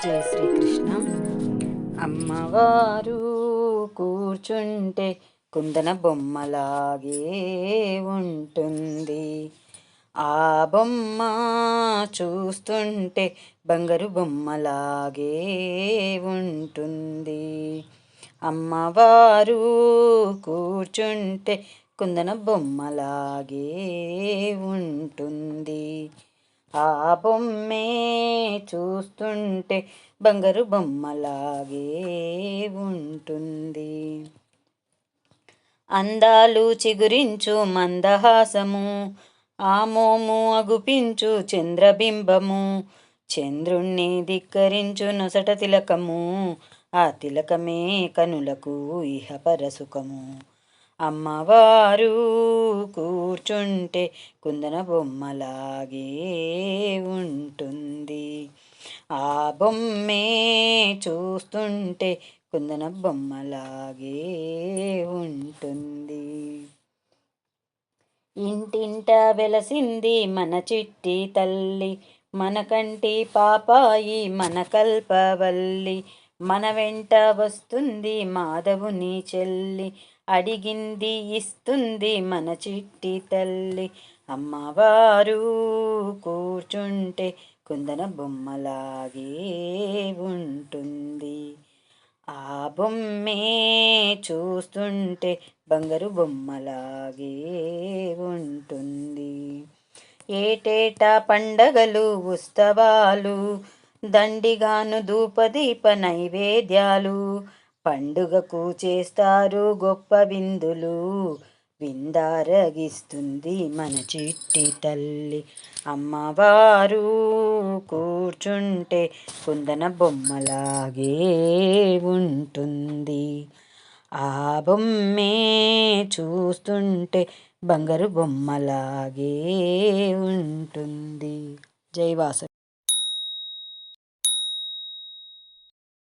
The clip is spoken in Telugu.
జై శ్రీకృష్ణ. అమ్మవారు కూర్చుంటే కుందన బొమ్మలాగే ఉంటుంది. ఆ బొమ్మ చూస్తుంటే బంగారు బొమ్మలాగే ఉంటుంది. అమ్మవారు కూర్చుంటే కుందన బొమ్మలాగే ఉంటుంది. ఆ బొమ్మే చూస్తుంటే బంగారు బొమ్మలాగే ఉంటుంది. అందాలు చిగురించు మందహాసము, ఆ మోము అగుపించు చంద్రబింబము, చంద్రుణ్ణి ధిక్కరించు నొసట తిలకము, ఆ తిలకమే కనులకు ఇహపరసుఖము. అమ్మవారు కూర్చుంటే కుందన బొమ్మలాగే ఉంటుంది. ఆ బొమ్మే చూస్తుంటే కుందన బొమ్మలాగే ఉంటుంది. ఇంటింట వెలసింది మన చిట్టి తల్లి, మన కంటి పాపాయి మన కల్పవల్లి, మన వెంట వస్తుంది మాధవుని చెల్లి, అడిగింది ఇస్తుంది మన చిట్టి తల్లి. అమ్మవారు కూర్చుంటే కుందన బొమ్మలాగే ఉంటుంది. ఆ బొమ్మే చూస్తుంటే బంగారు బొమ్మలాగే ఉంటుంది. ఏటేటా పండగలు ఉత్సవాలు, దండిగాను ధూపదీప నైవేద్యాలు, పండుగకు చేస్తారు గొప్ప విందులు, విందారగిస్తుంది మన చిట్టి తల్లి. అమ్మవారు కూర్చుంటే కుందన బొమ్మలాగే ఉంటుంది. ఆ బొమ్మే చూస్తుంటే బంగారు బొమ్మలాగే ఉంటుంది. జై వాసు.